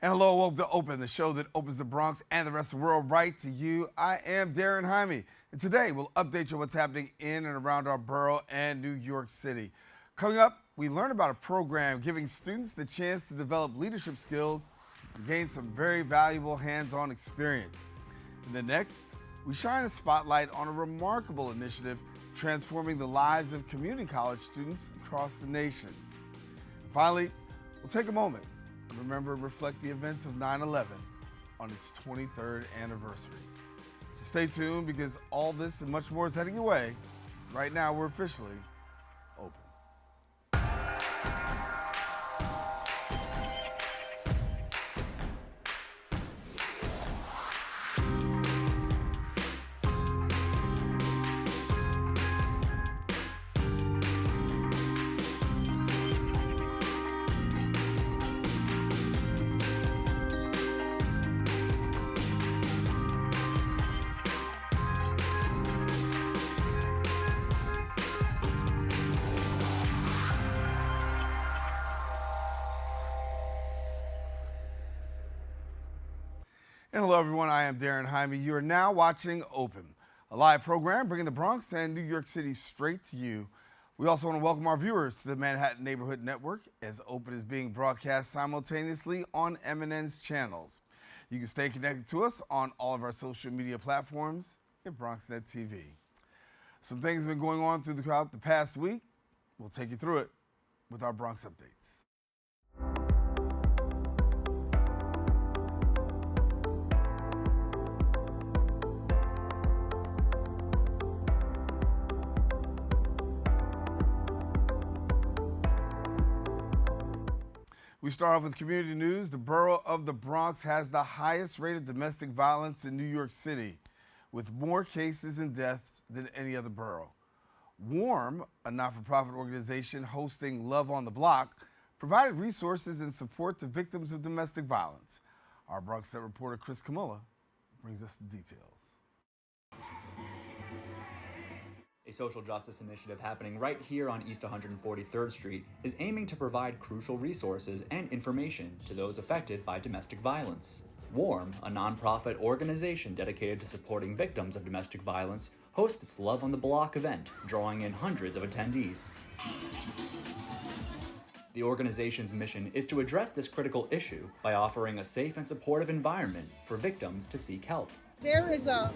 And hello, welcome to Open, the show that opens the Bronx and the rest of the world right to you. I am Daren Jaime, and today we'll update you on what's happening in and around our borough and New York City. Coming up, we learn about a program giving students the chance to develop leadership skills and gain some very valuable hands-on experience. And then next, we shine a spotlight on a remarkable initiative transforming the lives of community college students across the nation. And finally, we'll take a moment and remember and reflect the events of 9/11 on its 23rd anniversary. So stay tuned because all this and much more is heading your way. Right now, we're officially open. And hello, everyone. I am Daren Jaime. You are now watching Open, a live program bringing the Bronx and New York City straight to you. We also want to welcome our viewers to the Manhattan Neighborhood Network, as Open is being broadcast simultaneously on MNN's channels. You can stay connected to us on all of our social media platforms at BronxNet TV. Some things have been going on throughout the past week. We'll take you through it with our Bronx updates. We start off with community news. The borough of the Bronx has the highest rate of domestic violence in New York City, with more cases and deaths than any other borough. WARM, a not-for-profit organization hosting Love on the Block, provided resources and support to victims of domestic violence. Our BronxNet reporter Chris Camilla brings us the details. A social justice initiative happening right here on East 143rd Street is aiming to provide crucial resources and information to those affected by domestic violence. WARM, a nonprofit organization dedicated to supporting victims of domestic violence, hosts its Love on the Block event, drawing in hundreds of attendees. The organization's mission is to address this critical issue by offering a safe and supportive environment for victims to seek help. There is a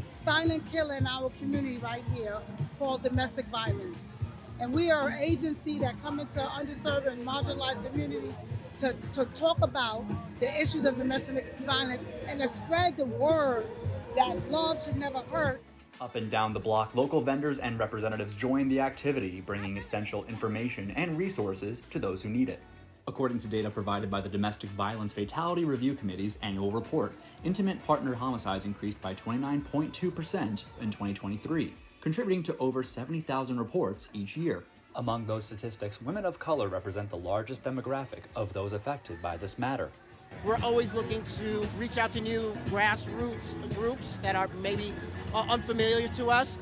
silent killer in our community right here called domestic violence. And we are an agency that come into underserved and marginalized communities to talk about the issues of domestic violence and to spread the word that love should never hurt. Up and down the block, local vendors and representatives join the activity, bringing essential information and resources to those who need it. According to data provided by the Domestic Violence Fatality Review Committee's annual report, intimate partner homicides increased by 29.2% in 2023, contributing to over 70,000 reports each year. Among those statistics, women of color represent the largest demographic of those affected by this matter. We're always looking to reach out to new grassroots groups that are maybe unfamiliar to us.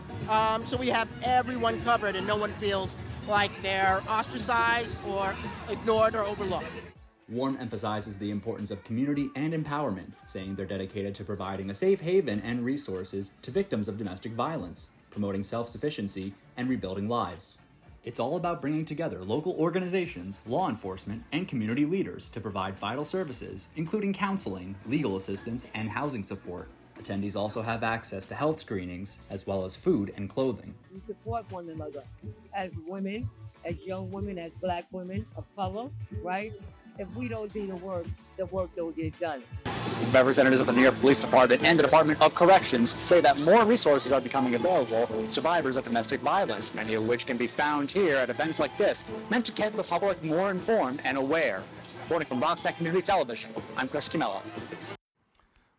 So we have everyone covered and no one feels like they're ostracized or ignored or overlooked. WARM emphasizes the importance of community and empowerment, saying they're dedicated to providing a safe haven and resources to victims of domestic violence, promoting self-sufficiency, and rebuilding lives. It's all about bringing together local organizations, law enforcement, and community leaders to provide vital services, including counseling, legal assistance, and housing support. Attendees also have access to health screenings, as well as food and clothing. We support one another as women, as young women, as black women of color, right? If we don't do the work don't get done. Representatives of the New York Police Department and the Department of Corrections say that more resources are becoming available to survivors of domestic violence, many of which can be found here at events like this, meant to keep the public more informed and aware. Reporting from BronxNet Community Television, I'm Chris Camilla.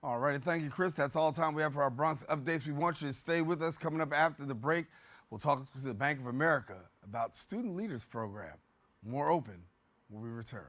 All right, thank you, Chris. That's all the time we have for our Bronx updates. We want you to stay with us. Coming up after the break, we'll talk to the Bank of America about Student Leaders Program. More Open when we return.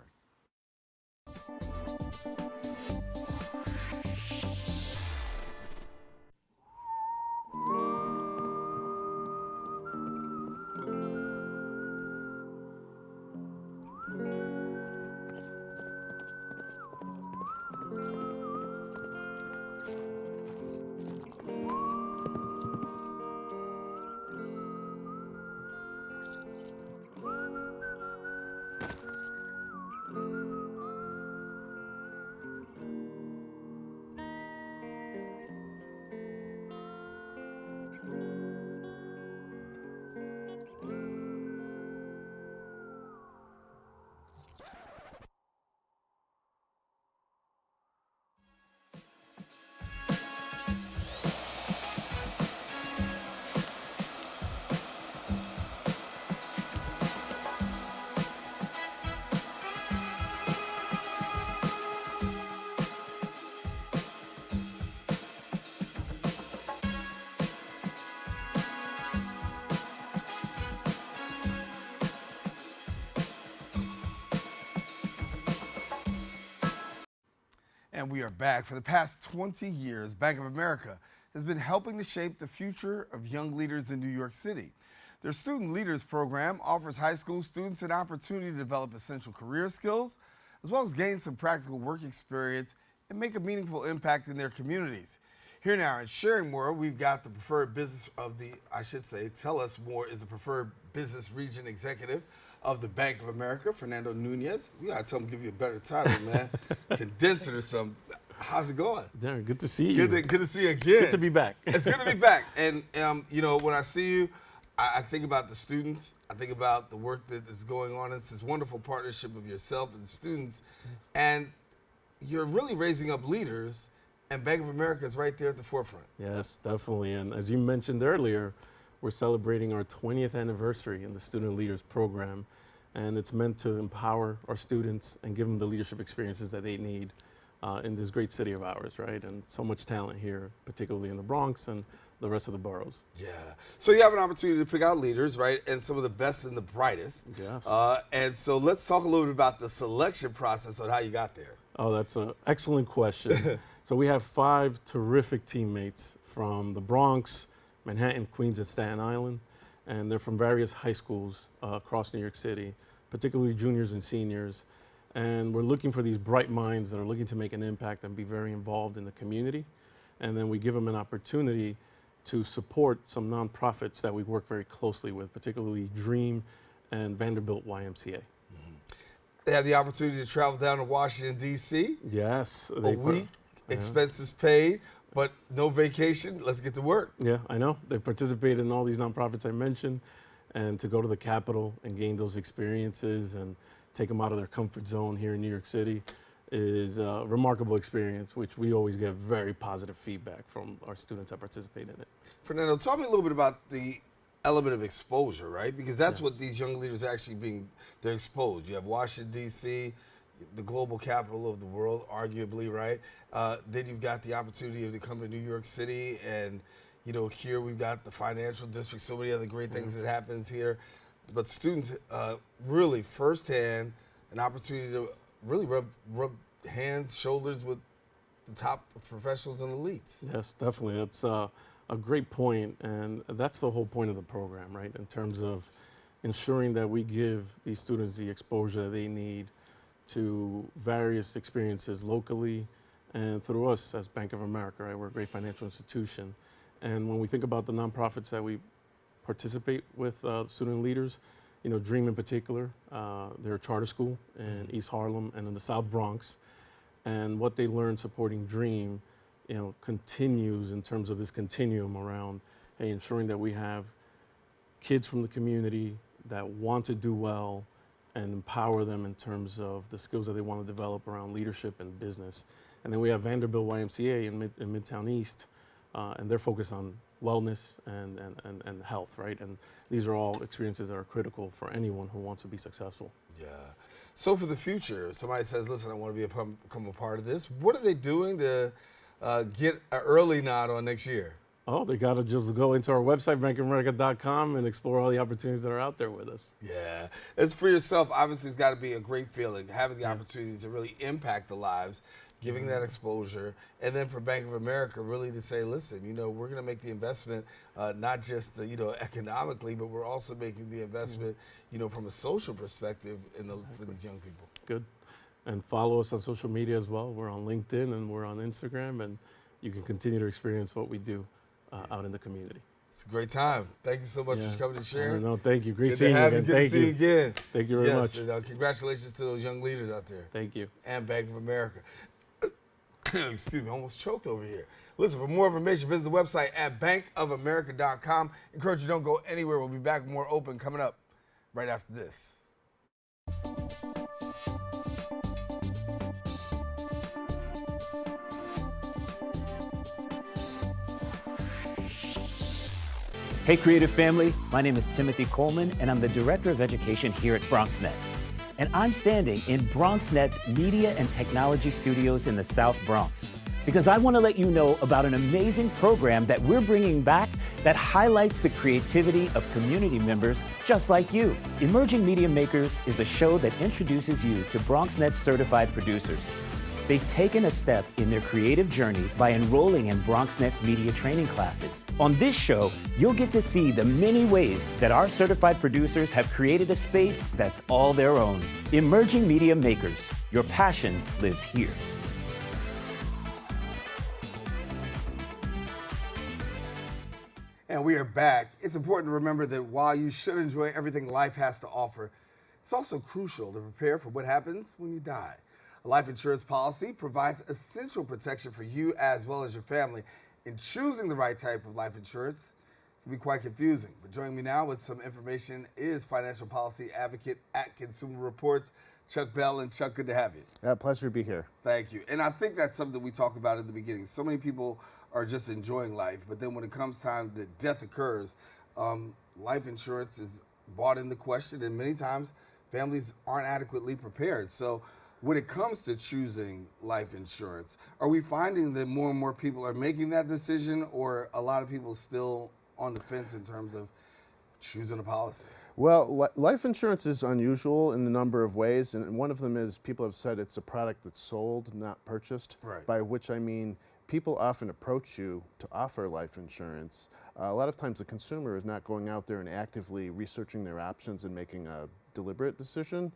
And we are back. For the past 20 years, Bank of America has been helping to shape the future of young leaders in New York City. Their Student Leaders program offers high school students an opportunity to develop essential career skills, as well as gain some practical work experience and make a meaningful impact in their communities. Here now and sharing more, we've got the preferred business of the, tell us more, is the preferred business region executive of the Bank of America, Fernando Nunez. We gotta tell him, give you a better title, man. Condense it or something. How's it going? Darren, good to see you. Good to see you again. Good to be back. It's good to be back. And when I see you, I think about the students. I think about the work that is going on. It's this wonderful partnership of yourself and students. Yes. And you're really raising up leaders, and Bank of America is right there at the forefront. Yes, definitely. And as you mentioned earlier, we're celebrating our 20th anniversary in the Student Leaders program, and it's meant to empower our students and give them the leadership experiences that they need in this great city of ours, right? And so much talent here, particularly in the Bronx and the rest of the boroughs. Yeah. So you have an opportunity to pick out leaders, right? And some of the best and the brightest. Yes. And so let's talk a little bit about the selection process on how you got there. Oh, that's an excellent question. So we have 5 terrific teammates from the Bronx, Manhattan, Queens, and Staten Island, and they're from various high schools across New York City, particularly juniors and seniors. And we're looking for these bright minds that are looking to make an impact and be very involved in the community. And then we give them an opportunity to support some nonprofits that we work very closely with, particularly DREAM and Vanderbilt YMCA. They have the opportunity to travel down to Washington, D.C. Yes. A week, expenses paid, but no vacation. Let's get to work. Yeah, I know. They participate in all these nonprofits I mentioned, and to go to the Capitol and gain those experiences and take them out of their comfort zone here in New York City is a remarkable experience, which we always get very positive feedback from our students that participate in it. Fernando, talk me a little bit about the element of exposure, right? Because that's what these young leaders are actually they're exposed. You have Washington, D.C., the global capital of the world, arguably, right? Then you've got the opportunity to come to New York City, and here we've got the financial district, so many other great things that happens here. But students really firsthand an opportunity to really rub hands, shoulders with the top professionals and elites. Yes, definitely. That's a great point, and that's the whole point of the program, right? In terms of ensuring that we give these students the exposure they need to various experiences locally and through us as Bank of America, right? We're a great financial institution. And when we think about the nonprofits that we participate with student leaders, DREAM in particular, they're a charter school in East Harlem and in the South Bronx. And what they learn supporting DREAM, continues in terms of this continuum around, ensuring that we have kids from the community that want to do well and empower them in terms of the skills that they want to develop around leadership and business. And then we have Vanderbilt YMCA in Midtown East, and they're focused on wellness and health, right? And these are all experiences that are critical for anyone who wants to be successful. Yeah. So for the future, if somebody says, listen, I want to become a part of this, what are they doing to get an early nod on next year? Oh, they got to just go into our website, bankofamerica.com, and explore all the opportunities that are out there with us. Yeah. It's for yourself. Obviously, it's got to be a great feeling, having the opportunity to really impact the lives, giving that exposure, and then for Bank of America really to say, listen, we're going to make the investment not just economically, but we're also making the investment, from a social perspective for these young people. Good. And follow us on social media as well. We're on LinkedIn and we're on Instagram, and you can continue to experience what we do out in the community. It's a great time. Thank you so much for coming to share. No, thank you. Great Good seeing to you have again. Good to see you again. Thank you very much. And, congratulations to those young leaders out there. Thank you. And Bank of America. Excuse me, almost choked over here. Listen, for more information, visit the website at bankofamerica.com. Encourage you don't go anywhere. We'll be back with more Open coming up right after this. Hey, creative family. My name is Timothy Coleman, and I'm the Director of Education here at BronxNet. And I'm standing in BronxNet's Media and Technology Studios in the South Bronx because I want to let you know about an amazing program that we're bringing back that highlights the creativity of community members just like you. Emerging Media Makers is a show that introduces you to BronxNet's certified producers. They've taken a step in their creative journey by enrolling in BronxNet's media training classes. On this show, you'll get to see the many ways that our certified producers have created a space that's all their own. Emerging media makers, your passion lives here. And we are back. It's important to remember that while you should enjoy everything life has to offer, it's also crucial to prepare for what happens when you die. A life insurance policy provides essential protection for you as well as your family. And choosing the right type of life insurance can be quite confusing. But joining me now with some information is financial policy advocate at Consumer Reports, Chuck Bell. And Chuck, good to have you. Pleasure to be here. Thank you. And I think that's something we talk about in the beginning. So many people are just enjoying life, but then when it comes time that death occurs, life insurance is brought into question, and many times families aren't adequately prepared. So when it comes to choosing life insurance, are we finding that more and more people are making that decision, or a lot of people still on the fence in terms of choosing a policy? Well, life insurance is unusual in a number of ways, and one of them is people have said it's a product that's sold, not purchased, Right. By which I mean people often approach you to offer life insurance. A lot of times the consumer is not going out there and actively researching their options and making a deliberate decision.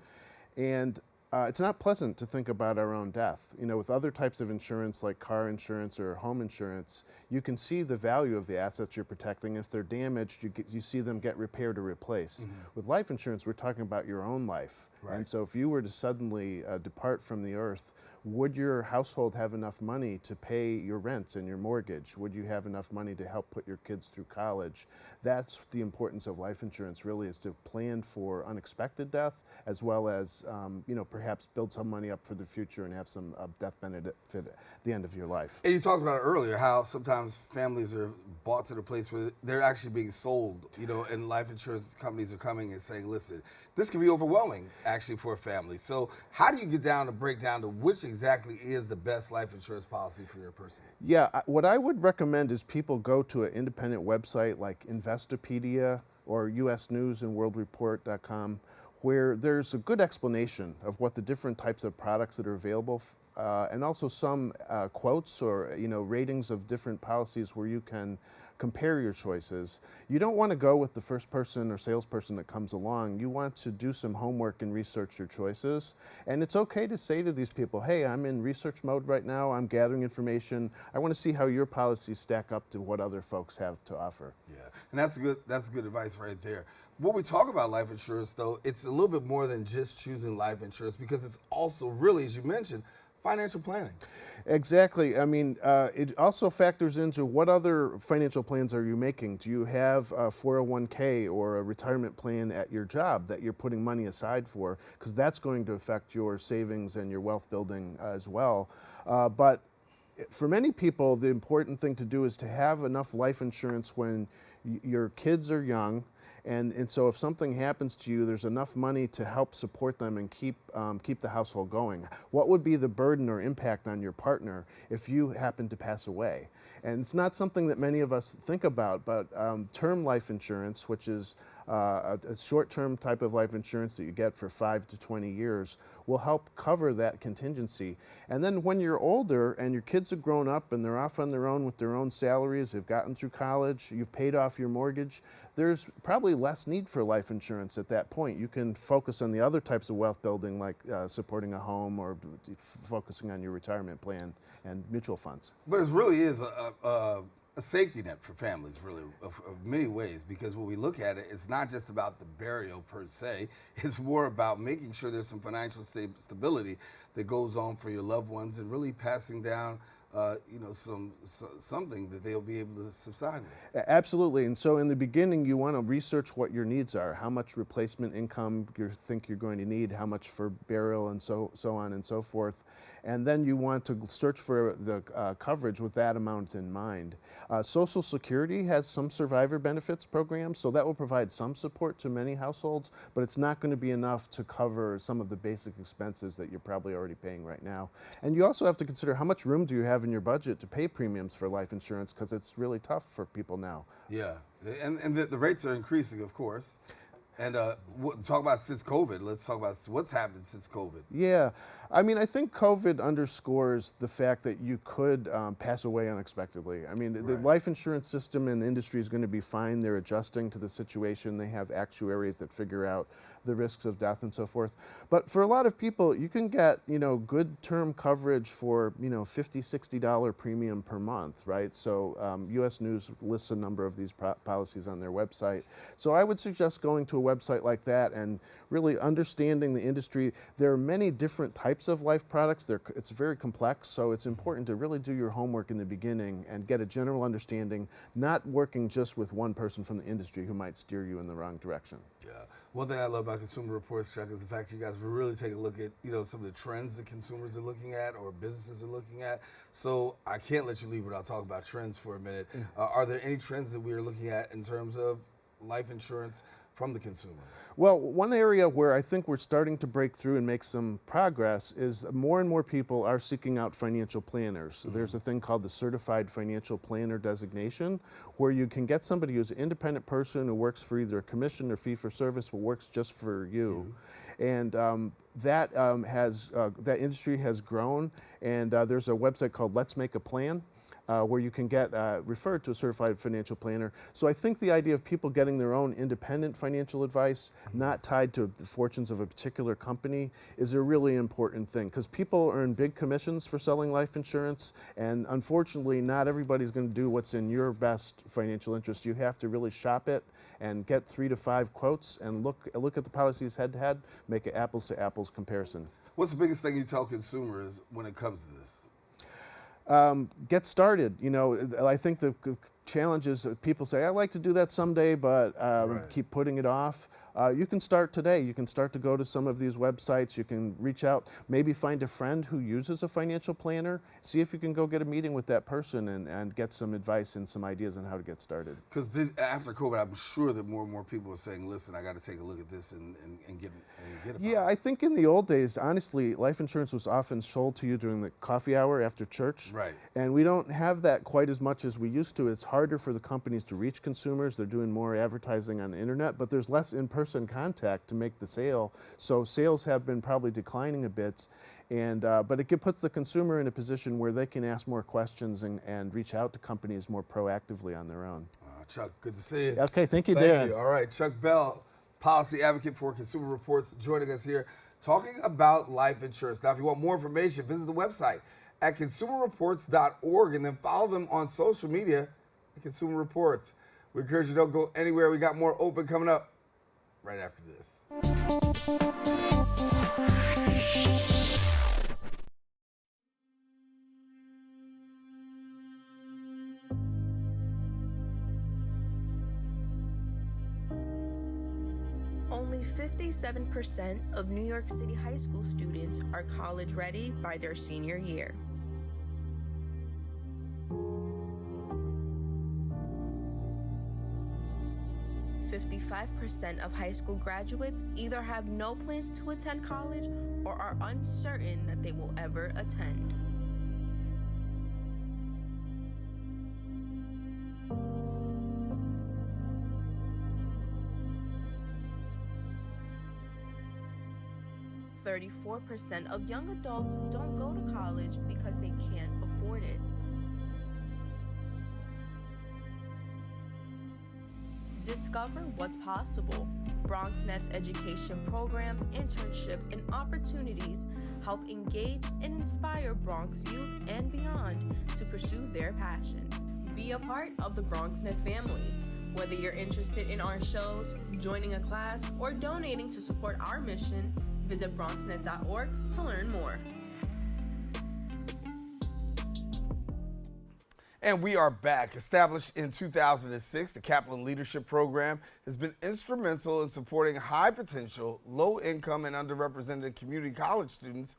And it's not pleasant to think about our own death. You know, with other types of insurance like car insurance or home insurance, you can see the value of the assets you're protecting. If they're damaged, you see them get repaired or replaced. Mm-hmm. With life insurance, we're talking about your own life. Right. And so if you were to suddenly depart from the earth, would your household have enough money to pay your rent and your mortgage? Would you have enough money to help put your kids through college? That's the importance of life insurance, really, is to plan for unexpected death, as well as, perhaps build some money up for the future and have some death benefit at the end of your life. And you talked about it earlier, how sometimes families are bought to the place where they're actually being sold, and life insurance companies are coming and saying, listen, this can be overwhelming, actually, for a family. So how do you get down to break down to which exactly is the best life insurance policy for your person? Yeah, what I would recommend is people go to an independent website like Investopedia or US News and WorldReport.com, where there's a good explanation of what the different types of products that are available, and also some quotes or ratings of different policies where you can compare your choices. You don't want to go with the first person or salesperson that comes along. You want to do some homework and research your choices. And it's okay to say to these people, hey, I'm in research mode right now. I'm gathering information. I want to see how your policies stack up to what other folks have to offer. Yeah, and that's good advice right there. When we talk about life insurance, though, it's a little bit more than just choosing life insurance, because it's also really, as you mentioned, financial planning. Exactly. I mean, it also factors into what other financial plans are you making? Do you have a 401k or a retirement plan at your job that you're putting money aside for? Because that's going to affect your savings and your wealth building as well. But for many people, the important thing to do is to have enough life insurance when your kids are young. And so if something happens to you, there's enough money to help support them and keep the household going. What would be the burden or impact on your partner if you happen to pass away? And it's not something that many of us think about, but term life insurance, which is a short-term type of life insurance that you get for 5 to 20 years, will help cover that contingency. And then when you're older and your kids have grown up and they're off on their own with their own salaries, they've gotten through college, you've paid off your mortgage, there's probably less need for life insurance at that point. You can focus on the other types of wealth building, like supporting a home or focusing on your retirement plan and mutual funds. But it really is a safety net for families, really, of many ways, because when we look at it, it's not just about the burial per se. It's more about making sure there's some financial stability that goes on for your loved ones, and really passing down something that they'll be able to subside with. Absolutely. And so in the beginning, you want to research what your needs are, how much replacement income you think you're going to need, how much for burial, and so on and so forth. And then you want to search for the coverage with that amount in mind. Social Security has some survivor benefits programs, so that will provide some support to many households, but it's not going to be enough to cover some of the basic expenses that you're probably already paying right now. And you also have to consider how much room do you have in your budget to pay premiums for life insurance, because it's really tough for people now. Yeah, and the rates are increasing, of course. And talk about since COVID. Let's talk about what's happened since COVID. Yeah, I mean, I think COVID underscores the fact that you could pass away unexpectedly. I mean, the life insurance system and industry is going to be fine. They're adjusting to the situation. They have actuaries that figure out the risks of death and so forth. But for a lot of people, you can get, good term coverage for, $50, $60 premium per month, right? So U.S. News lists a number of these policies on their website. So I would suggest going to a website like that and really understanding the industry. There are many different types of life products. It's very complex, so it's important to really do your homework in the beginning and get a general understanding, not working just with one person from the industry who might steer you in the wrong direction. Yeah. One thing I love about Consumer Reports, Chuck, is the fact you guys really take a look at, some of the trends that consumers are looking at or businesses are looking at. So I can't let you leave without talking about trends for a minute. Are there any trends that we are looking at in terms of life insurance from the consumer? Well, one area where I think we're starting to break through and make some progress is more and more people are seeking out financial planners. So there's a thing called the Certified Financial Planner designation, where you can get somebody who's an independent person who works for either a commission or fee for service, but works just for you. And that industry has grown, and there's a website called Let's Make a Plan, where you can get referred to a certified financial planner. So I think the idea of people getting their own independent financial advice, not tied to the fortunes of a particular company, is a really important thing, because people earn big commissions for selling life insurance, and unfortunately not everybody's going to do what's in your best financial interest. You have to really shop it and get 3 to 5 quotes and look at the policies head to head, make an apples to apples comparison. What's the biggest thing you tell consumers when it comes to this? Get started. I think the challenge is that people say, I'd like to do that someday, but keep putting it off. You can start today. You can start to go to some of these websites. You can reach out, maybe find a friend who uses a financial planner. See if you can go get a meeting with that person and get some advice and some ideas on how to get started. Because after COVID, I'm sure that more and more people are saying, listen, I got to take a look at this and get it. Yeah, I think in the old days, honestly, life insurance was often sold to you during the coffee hour after church. Right. And we don't have that quite as much as we used to. It's harder for the companies to reach consumers. They're doing more advertising on the internet, but there's less in-person contact to make the sale. So sales have been probably declining a bit. And but it puts the consumer in a position where they can ask more questions and reach out to companies more proactively on their own. Chuck, good to see you. Okay, thank you, Thank Daren. you. All right, Chuck Bell, policy advocate for Consumer Reports, joining us here talking about life insurance. Now, if you want more information, visit the website at consumerreports.org and then follow them on social media at Consumer Reports. We encourage you don't go anywhere. We got more open coming up right after this. Only 57% of New York City high school students are college ready by their senior year. %5 of high school graduates either have no plans to attend college or are uncertain that they will ever attend. %34 of young adults don't go to college because they can't afford it. Discover what's possible. BronxNet's education programs, internships, and opportunities help engage and inspire Bronx youth and beyond to pursue their passions. Be a part of the BronxNet family. Whether you're interested in our shows, joining a class, or donating to support our mission, visit bronxnet.org to learn more. And we are back. Established in 2006, the Kaplan Leadership Program has been instrumental in supporting high-potential, low-income, and underrepresented community college students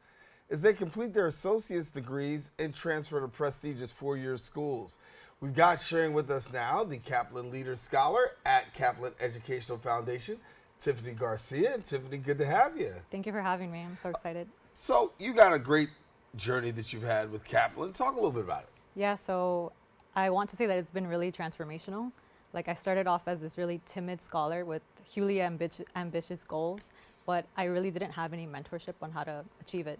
as they complete their associate's degrees and transfer to prestigious four-year schools. We've got sharing with us now the Kaplan Leader Scholar at Kaplan Educational Foundation, Tiffany Garcia. And Tiffany, good to have you. Thank you for having me. I'm so excited. So you got a great journey that you've had with Kaplan. Talk a little bit about it. Yeah, so I want to say that it's been really transformational. Like I started off as this really timid scholar with hugely ambitious goals, but I really didn't have any mentorship on how to achieve it.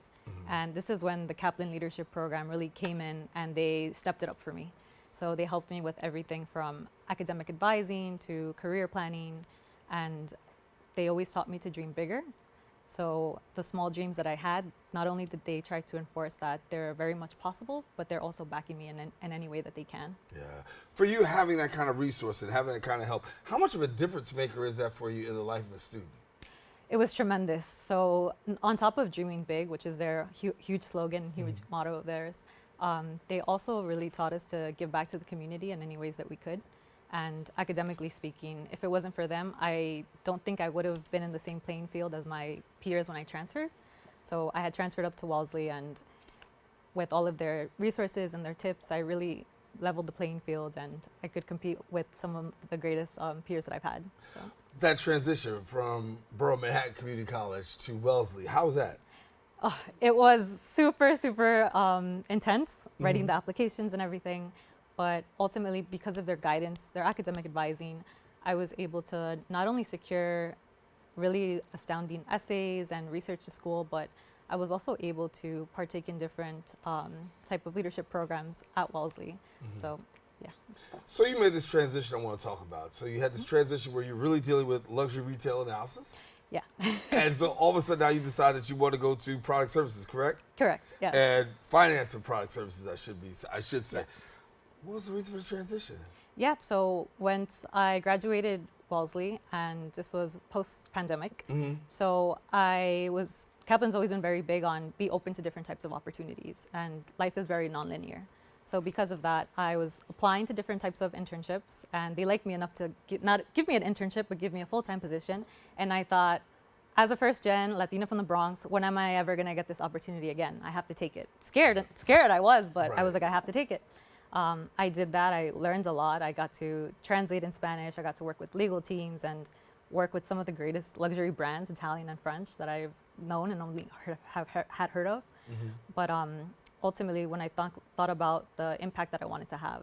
And this is when the Kaplan Leadership Program really came in and they stepped it up for me. So they helped me with everything from academic advising to career planning, and they always taught me to dream bigger. So the small dreams that I had, not only did they try to enforce that they're very much possible, but they're also backing me in any way that they can. Yeah. For you, having that kind of resource and having that kind of help, how much of a difference maker is that for you in the life of a student? It was tremendous. So on top of dreaming big, which is their huge slogan, huge motto of theirs, they also really taught us to give back to the community in any ways that we could. And academically speaking, if it wasn't for them, I don't think I would have been in the same playing field as my peers when I transferred. So I had transferred up to Wellesley, and with all of their resources and their tips, I really leveled the playing field, and I could compete with some of the greatest peers that I've had. So. That transition from Borough Manhattan Community College to Wellesley, how was that? Oh, it was super, super intense, writing the applications and everything. But ultimately, because of their guidance, their academic advising, I was able to not only secure really astounding essays and research to school, but I was also able to partake in different type of leadership programs at Wellesley. So, yeah. So you made this transition I want to talk about. So you had this transition where you're really dealing with luxury retail analysis. Yeah. And so all of a sudden now you decide that you want to go to product services, correct? Correct, yeah. And finance and product services, I should say. Yeah. What was the reason for the transition? Yeah, so once I graduated Wellesley, and this was post-pandemic, so Kaplan's always been very big on be open to different types of opportunities, and life is very nonlinear. So because of that, I was applying to different types of internships, and they liked me enough to not give me an internship, but give me a full-time position. And I thought, as a first-gen Latina from the Bronx, when am I ever gonna get this opportunity again? I have to take it. Scared I was, but I was like, I have to take it. I did that. I learned a lot. I got to translate in Spanish. I got to work with legal teams and work with some of the greatest luxury brands, Italian and French, that I've known and only had heard of. But ultimately, when I thought about the impact that I wanted to have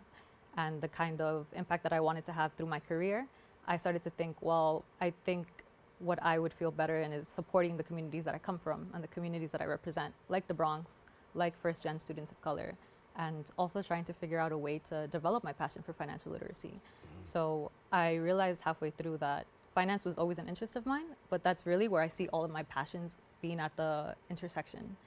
and the kind of impact that I wanted to have through my career, I started to think, well, I think what I would feel better in is supporting the communities that I come from and the communities that I represent, like the Bronx, like first-gen students of color, and also trying to figure out a way to develop my passion for financial literacy. So I realized halfway through that finance was always an interest of mine, but that's really where I see all of my passions being at the intersection.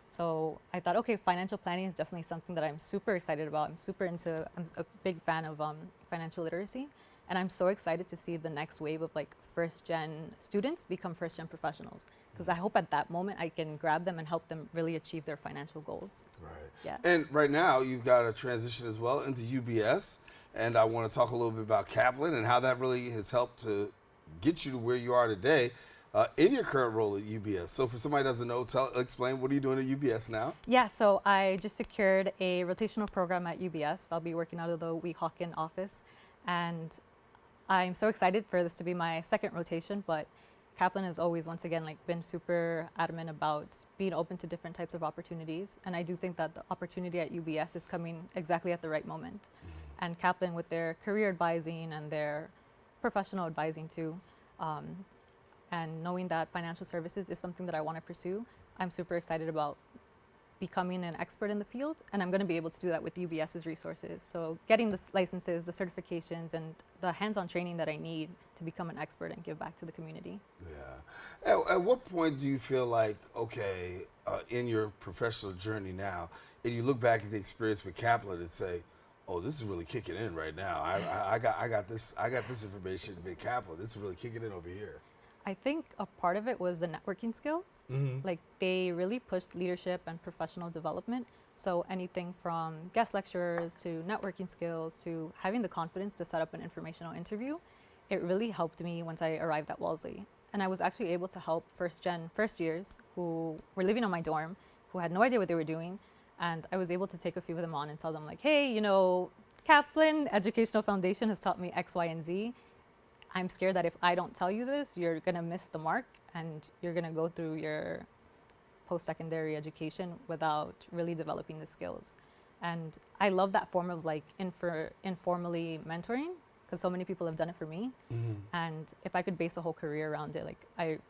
So I thought, okay, financial planning is definitely something that I'm super excited about. I'm a big fan of financial literacy. And I'm so excited to see the next wave of like first-gen students become first-gen professionals. Because I hope at that moment I can grab them and help them really achieve their financial goals. Right. Yeah. And right now you've got a transition as well into UBS. And I want to talk a little bit about Kaplan and how that really has helped to get you to where you are today in your current role at UBS. So for somebody who doesn't know, explain, what are you doing at UBS now? Yeah, so I just secured a rotational program at UBS. I'll be working out of the Weehawken office. And I'm so excited for this to be my second rotation, but Kaplan has always, once again, like been super adamant about being open to different types of opportunities. And I do think that the opportunity at UBS is coming exactly at the right moment. And Kaplan, with their career advising and their professional advising too, and knowing that financial services is something that I want to pursue, I'm super excited about becoming an expert in the field, and I'm going to be able to do that with UBS's resources. So getting the licenses, the certifications, and the hands-on training that I need to become an expert and give back to the community. Yeah. At what point do you feel like, okay, in your professional journey now, and you look back at the experience with Kaplan and say, oh, this is really kicking in right now. I got this information with Kaplan. This is really kicking in over here. I think a part of it was the networking skills. Like they really pushed leadership and professional development. So anything from guest lecturers to networking skills to having the confidence to set up an informational interview, it really helped me once I arrived at Wellesley. And I was actually able to help first years who were living on my dorm, who had no idea what they were doing. And I was able to take a few of them on and tell them like, hey, you know, Kaplan Educational Foundation has taught me X, Y, and Z. I'm scared that if I don't tell you this, you're going to miss the mark and you're going to go through your post-secondary education without really developing the skills. And I love that form of like informally mentoring because so many people have done it for me. And if I could base a whole career around it, like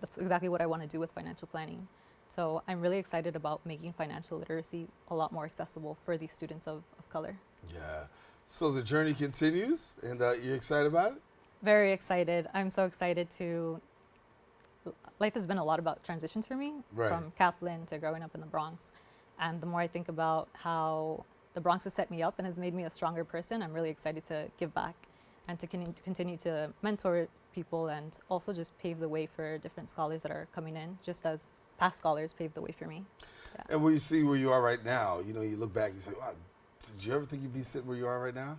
that's exactly what I want to do with financial planning. So I'm really excited about making financial literacy a lot more accessible for these students of color. Yeah. So the journey continues, and you're excited about it? Very excited. I'm so excited to. Life has been a lot about transitions for me, Right. from Kaplan to growing up in the Bronx. And the more I think about how the Bronx has set me up and has made me a stronger person, I'm really excited to give back and to continue to mentor people and also just pave the way for different scholars that are coming in, just as past scholars paved the way for me. Yeah. And when you see where you are right now, you know, you look back, you say, wow, did you ever think you'd be sitting where you are right now?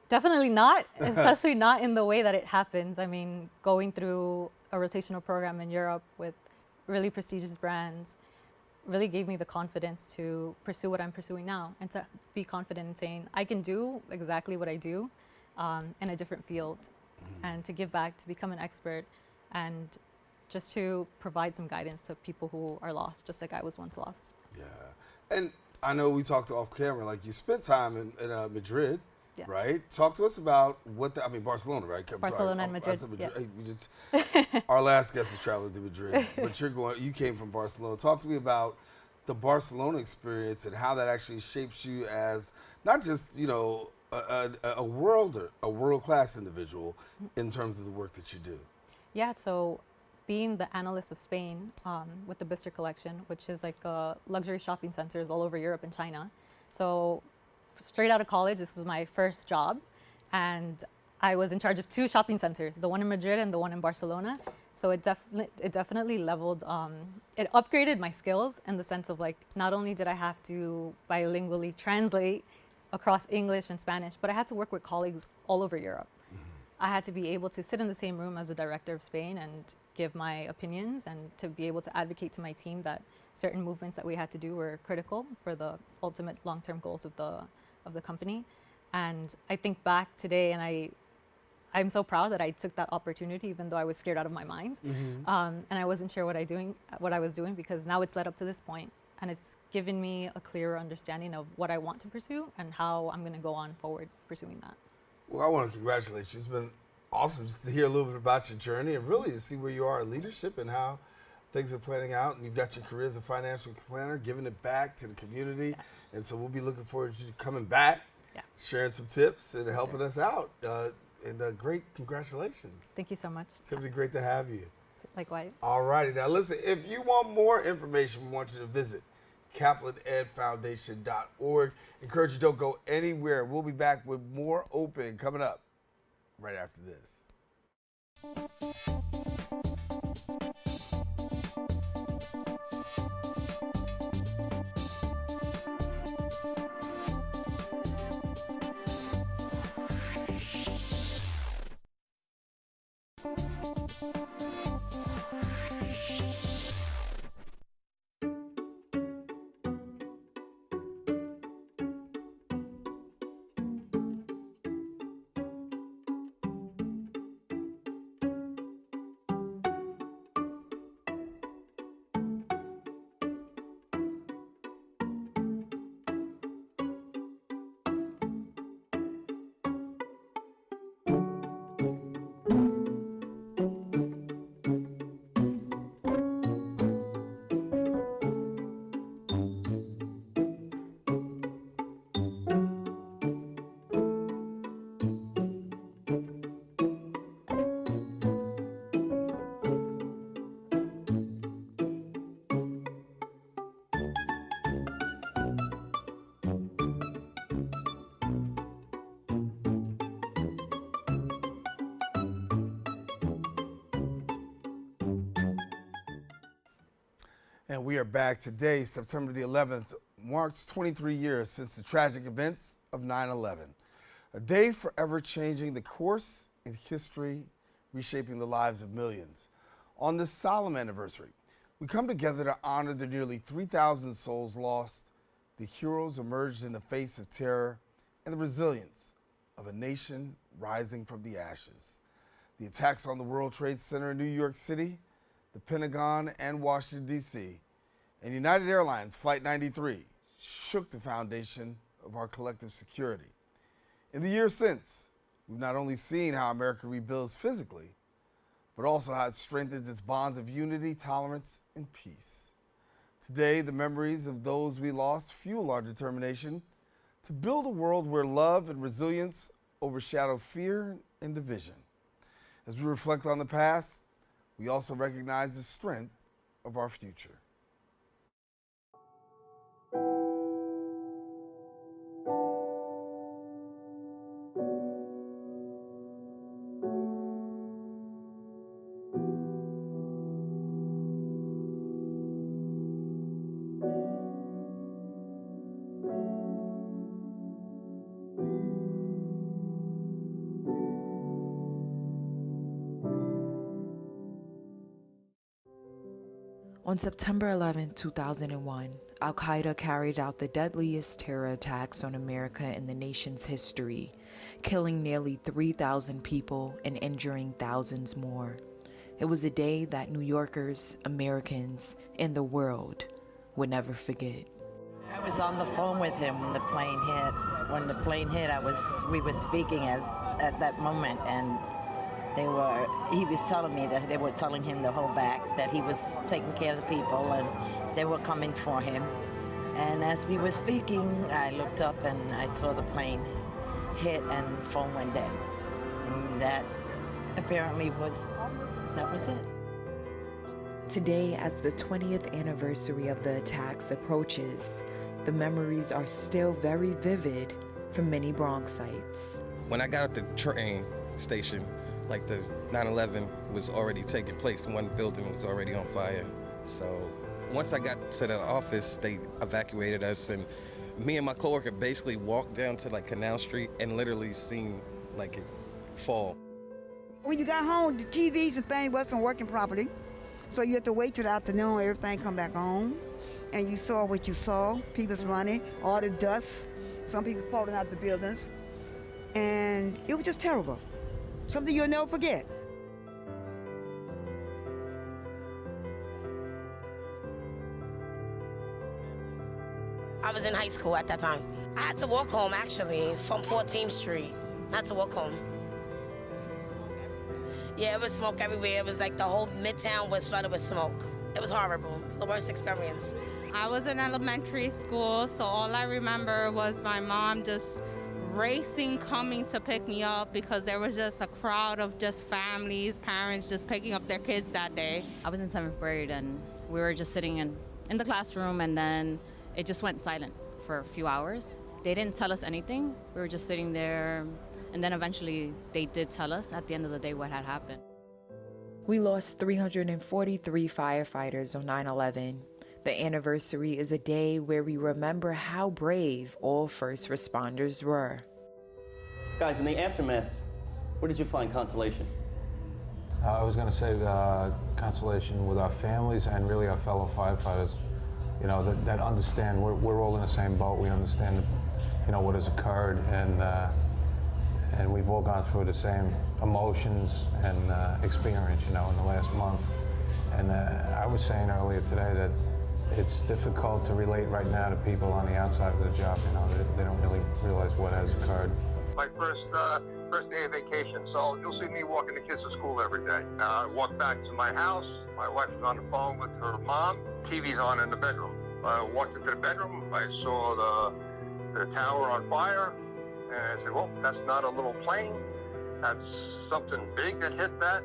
Definitely not, especially not in the way that it happens. I mean, going through a rotational program in Europe with really prestigious brands really gave me the confidence to pursue what I'm pursuing now and to be confident in saying I can do exactly what I do in a different field and to give back, to become an expert, and just to provide some guidance to people who are lost, just like I was once lost. Yeah. And I know we talked off camera, like you spent time in Madrid. Yeah. Right. Talk to us about Barcelona, right? Barcelona and Madrid. Madrid. Yeah. Hey, we just our last guest is traveling to Madrid, but you came from Barcelona. Talk to me about the Barcelona experience and how that actually shapes you as not just a world-class individual in terms of the work that you do. Yeah. So, being the analyst of Spain with the Bicester collection, which is like luxury shopping centers all over Europe and China. So, straight out of college, this was my first job, and I was in charge of 2 shopping centers, the one in Madrid and the one in Barcelona. So it definitely leveled, it upgraded my skills in the sense of, like, not only did I have to bilingually translate across English and Spanish, but I had to work with colleagues all over Europe. I had to be able to sit in the same room as the director of Spain and give my opinions, and to be able to advocate to my team that certain movements that we had to do were critical for the ultimate long-term goals of the company. And I think back today, and I'm so proud that I took that opportunity, even though I was scared out of my mind. And I wasn't sure what I was doing, because now it's led up to this point, and it's given me a clearer understanding of what I want to pursue and how I'm going to go on forward pursuing that. Well, I want to congratulate you. It's been awesome just to hear a little bit about your journey and really to see where you are in leadership and how things are planning out. And you've got your career as a financial planner, giving it back to the community. Yeah. And so we'll be looking forward to you coming back, sharing some tips and helping us out. And great congratulations. Thank you so much. Tiffany, great to have you. Likewise. All righty. Now, listen, if you want more information, we want you to visit KaplanEdFoundation.org. Encourage you, don't go anywhere. We'll be back with more Open coming up right after this. And we are back today. September the 11th marks 23 years since the tragic events of 9/11. A day forever changing the course in history, reshaping the lives of millions. On this solemn anniversary, we come together to honor the nearly 3,000 souls lost, the heroes emerged in the face of terror, and the resilience of a nation rising from the ashes. The attacks on the World Trade Center in New York City, the Pentagon, and Washington, D.C., and United Airlines Flight 93 shook the foundation of our collective security. In the years since, We've not only seen how America rebuilds physically, but also how it strengthens its bonds of unity, tolerance, and peace. Today, the memories of those we lost fuel our determination to build a world where love and resilience overshadow fear and division. As we reflect on the past, we also recognize the strength of our future. On September 11, 2001, Al-Qaeda carried out the deadliest terror attacks on America in the nation's history, killing nearly 3,000 people and injuring thousands more. It was a day that New Yorkers, Americans, and the world would never forget. I was on the phone with him when the plane hit. When the plane hit, we were speaking at that moment, and he was telling me that they were telling him to hold back, that he was taking care of the people and they were coming for him. And as we were speaking, I looked up and I saw the plane hit and phone went dead. And that apparently was it. Today, as the 20th anniversary of the attacks approaches, the memories are still very vivid for many Bronxites. When I got at the train station, like the 9/11 was already taking place. One building was already on fire. So once I got to the office, they evacuated us, and me and my coworker basically walked down to like Canal Street and literally seen like it fall. When you got home, the TVs and things wasn't working properly. So you had to wait till the afternoon, everything come back on. And you saw what you saw, people's running, all the dust, some people falling out the buildings. And it was just terrible. Something you'll never forget. I was in high school at that time. I had to walk home, actually, from 14th Street. I had to walk home. Yeah, it was smoke everywhere. It was like the whole Midtown was flooded with smoke. It was horrible, the worst experience. I was in elementary school, so all I remember was my mom just racing, coming to pick me up because there was just a crowd of just families, parents just picking up their kids that day. I was in 7th grade and we were just sitting in the classroom, and then it just went silent for a few hours. They didn't tell us anything. We were just sitting there, and then eventually they did tell us at the end of the day what had happened. We lost 343 firefighters on 9/11. The anniversary is a day where we remember how brave all first responders were. Guys, in the aftermath, where did you find consolation? I was going to say consolation with our families and really our fellow firefighters. You know, that understand we're all in the same boat. We understand, what has occurred, and we've all gone through the same emotions and experience, in the last month. And I was saying earlier today that it's difficult to relate right now to people on the outside of the job. They don't really realize what has occurred. My first day of vacation, so you'll see me walking the kids to school every day. I walked back to my house. My wife was on the phone with her mom. TV's on in the bedroom. I walked into the bedroom. I saw the tower on fire, and I said, well, that's not a little plane. That's something big that hit that.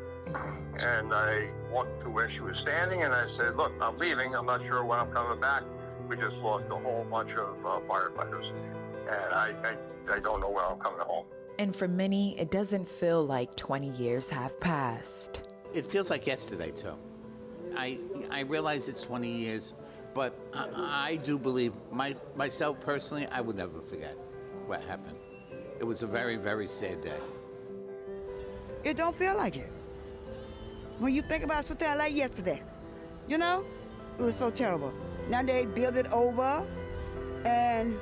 And I walked to where she was standing, and I said, look, I'm leaving. I'm not sure when I'm coming back. We just lost a whole bunch of firefighters, and I don't know when I'm coming home. And for many, it doesn't feel like 20 years have passed. It feels like yesterday, too. I realize it's 20 years, but I do believe, myself personally, I would never forget what happened. It was a very, very sad day. It don't feel like it. When you think about something like yesterday, it was so terrible. Now they build it over, and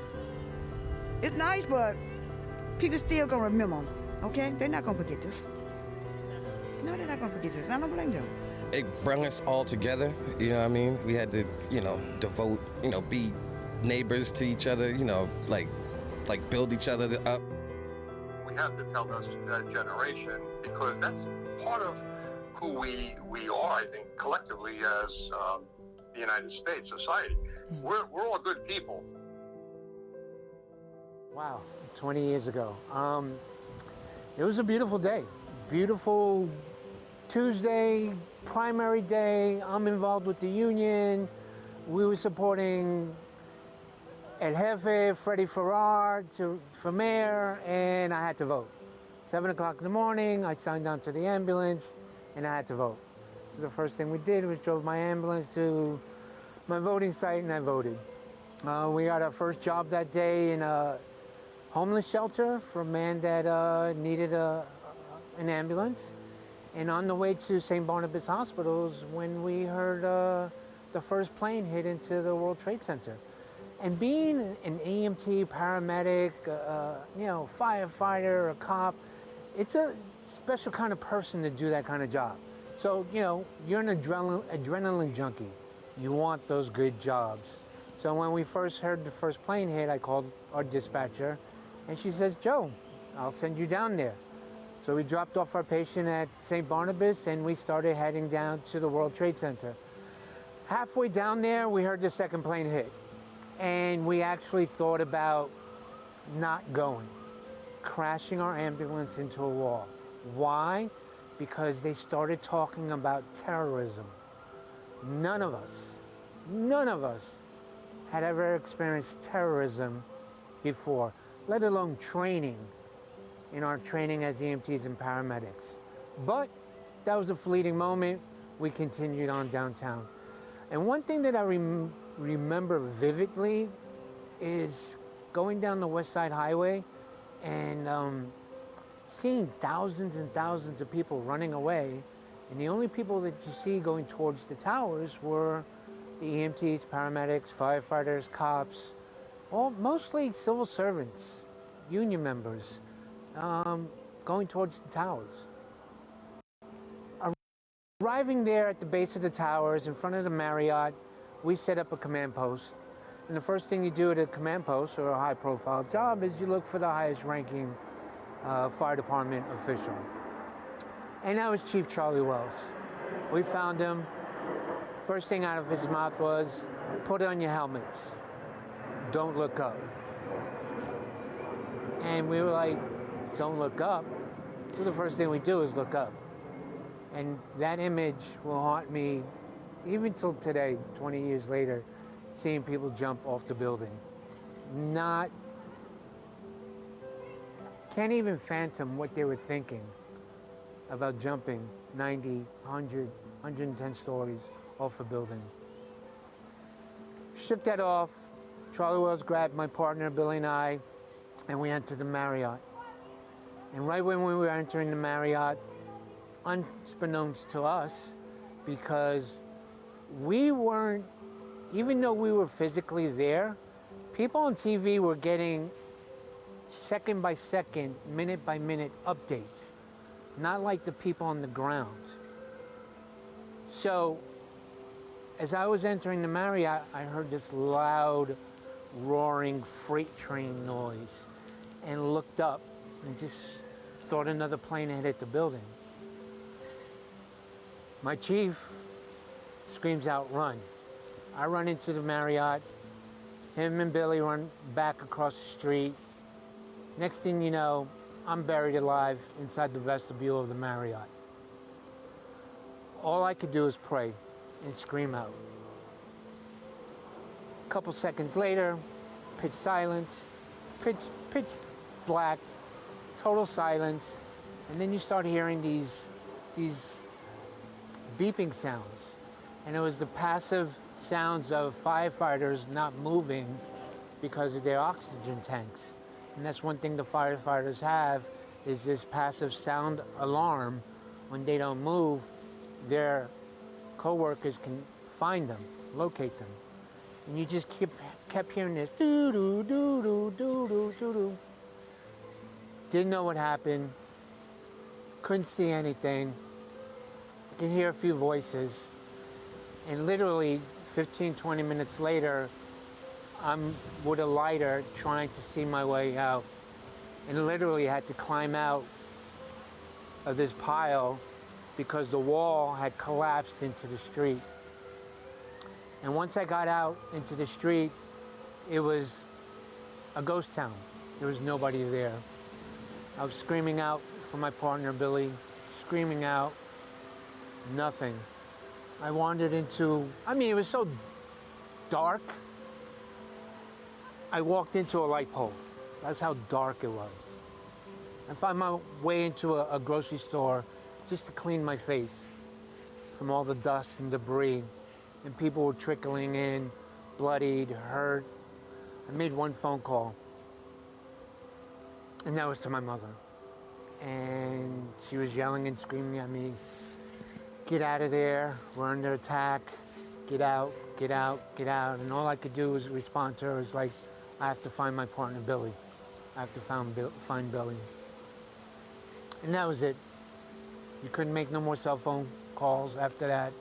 it's nice, but people still gonna remember them, okay? They're not gonna forget this. No, they're not gonna forget this. I don't blame them. It brought us all together, you know what I mean? We had to, devote, be neighbors to each other, like build each other up. We have to tell this generation, because that's part of who we are, I think, collectively as the United States society. We're all good people. Wow, 20 years ago. It was a beautiful day. Beautiful Tuesday, primary day. I'm involved with the union. We were supporting El Jefe, Freddie Farrar for mayor, and I had to vote. 7 o'clock in the morning, I signed on to the ambulance, and I had to vote. So the first thing we did was drove my ambulance to my voting site, and I voted. We got our first job that day in a homeless shelter for a man that needed an ambulance. And on the way to St. Barnabas Hospitals when we heard the first plane hit into the World Trade Center. And being an EMT, paramedic, firefighter, a cop, it's a special kind of person to do that kind of job. So, you're an adrenaline junkie. You want those good jobs. So when we first heard the first plane hit, I called our dispatcher, and she says, Joe, I'll send you down there. So we dropped off our patient at St. Barnabas, and we started heading down to the World Trade Center. Halfway down there, we heard the second plane hit. And we actually thought about not going, crashing our ambulance into a wall. Why? Because they started talking about terrorism. None of us had ever experienced terrorism before, let alone training in our training as EMTs and paramedics. But that was a fleeting moment. We continued on downtown. And one thing that I remember vividly is going down the West Side Highway and seeing thousands and thousands of people running away, and the only people that you see going towards the towers were the EMTs, paramedics, firefighters, cops, mostly civil servants, union members, going towards the towers. Arriving there at the base of the towers in front of the Marriott, we set up a command post. And the first thing you do at a command post or a high-profile job is you look for the highest-ranking fire department official. And that was Chief Charlie Wells. We found him. First thing out of his mouth was, put on your helmets. Don't look up. And we were like, don't look up? So the first thing we do is look up. And that image will haunt me even till today, 20 years later, seeing people jump off the building. Can't even fathom what they were thinking about jumping 90, 100, 110 stories off a building. Shook that off. Charlie Wells grabbed my partner, Billy, and I, and we entered the Marriott. And right when we were entering the Marriott, unbeknownst to us, because we weren't, even though we were physically there, people on TV were getting second by second, minute by minute updates, not like the people on the ground. So as I was entering the Marriott, I heard this loud, roaring freight train noise and looked up and just thought another plane had hit the building. My chief screams out, run. I run into the Marriott. Him and Billy run back across the street. Next thing you know, I'm buried alive inside the vestibule of the Marriott. All I could do is pray and scream out. A couple seconds later, pitch silence, pitch black, total silence, and then you start hearing these beeping sounds. And it was the passive sounds of firefighters not moving because of their oxygen tanks. And that's one thing the firefighters have, is this passive sound alarm. When they don't move, their co-workers can find them, locate them. And you just kept hearing this doo-doo, doo-doo, doo-doo, doo-doo. Didn't know what happened, couldn't see anything, could hear a few voices, and literally 15, 20 minutes later, I'm with a lighter trying to see my way out and literally had to climb out of this pile because the wall had collapsed into the street. And once I got out into the street, it was a ghost town. There was nobody there. I was screaming out for my partner, Billy, screaming out, nothing. I wandered into, it was so dark. I walked into a light pole. That's how dark it was. I found my way into a grocery store just to clean my face from all the dust and debris. And people were trickling in, bloodied, hurt. I made one phone call, and that was to my mother. And she was yelling and screaming at me, "Get out of there, we're under attack, get out, get out, get out." And all I could do was respond to her was like, I have to find my partner, Billy. I have to find Billy. And that was it. You couldn't make no more cell phone calls after that.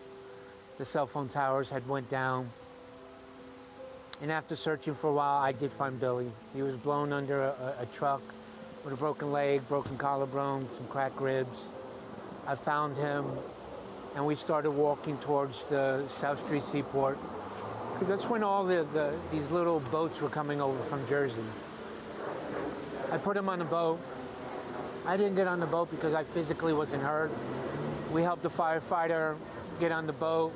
The cell phone towers had went down. And after searching for a while, I did find Billy. He was blown under a truck with a broken leg, broken collarbone, some cracked ribs. I found him, and we started walking towards the South Street Seaport. Because that's when all these little boats were coming over from Jersey. I put him on the boat. I didn't get on the boat because I physically wasn't hurt. We helped the firefighter get on the boat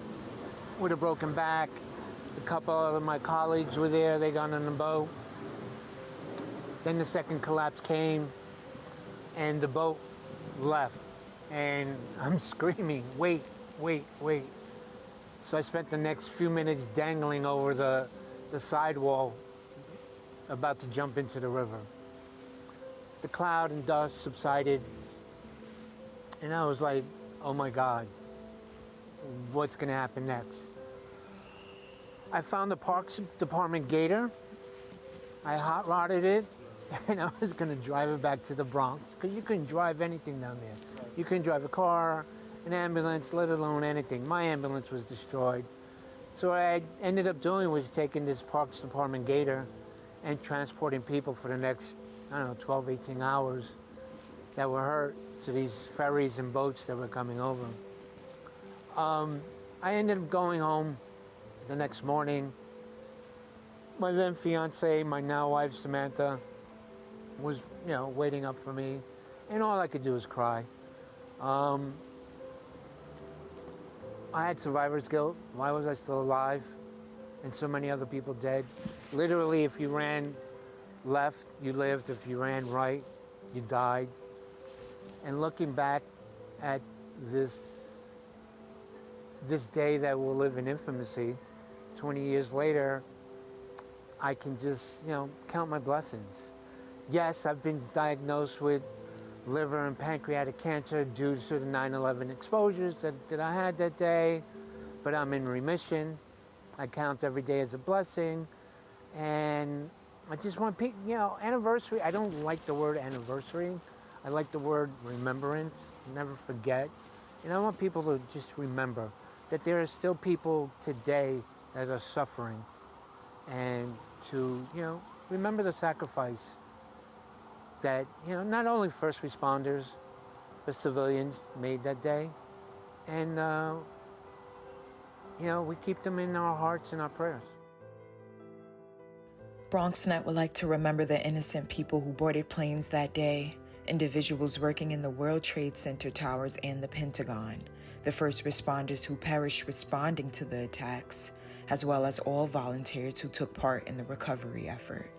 with a broken back. A couple of my colleagues were there. They got on the boat. Then the second collapse came, and the boat left. And I'm screaming, "Wait, wait, wait." So I spent the next few minutes dangling over the sidewall, about to jump into the river. The cloud and dust subsided, and I was like, oh my God, what's gonna happen next? I found the Parks Department gator. I hot rodded it, and I was gonna drive it back to the Bronx, because you couldn't drive anything down there. You couldn't drive a car, an ambulance, let alone anything. My ambulance was destroyed. So what I ended up doing was taking this Parks Department gator and transporting people for the next, 12, 18 hours that were hurt to these ferries and boats that were coming over. I ended up going home the next morning. My then fiance, my now wife Samantha, was waiting up for me, and all I could do was cry. I had survivor's guilt. Why was I still alive and so many other people dead? Literally, if you ran left, you lived. If you ran right, you died. And looking back at this day that will live in infamy, 20 years later, I can just, count my blessings. Yes, I've been diagnosed with liver and pancreatic cancer due to the 9/11 exposures that I had that day, but I'm in remission. I count every day as a blessing, and I just want people, anniversary, I don't like the word anniversary. I like the word remembrance, never forget. And I want people to just remember that there are still people today that are suffering, and to, remember the sacrifice that, not only first responders, but civilians made that day. And, we keep them in our hearts and our prayers. BronxNet would like to remember the innocent people who boarded planes that day, individuals working in the World Trade Center towers and the Pentagon, the first responders who perished responding to the attacks, as well as all volunteers who took part in the recovery effort.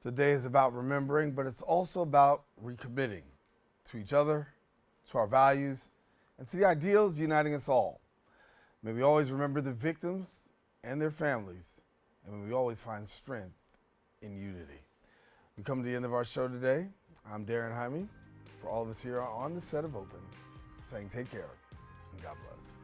Today is about remembering, but it's also about recommitting to each other, to our values, and to the ideals uniting us all. May we always remember the victims and their families, and may we always find strength in unity. We come to the end of our show today. I'm Daren Jaime. For all of us here on the set of Open, saying take care and God bless.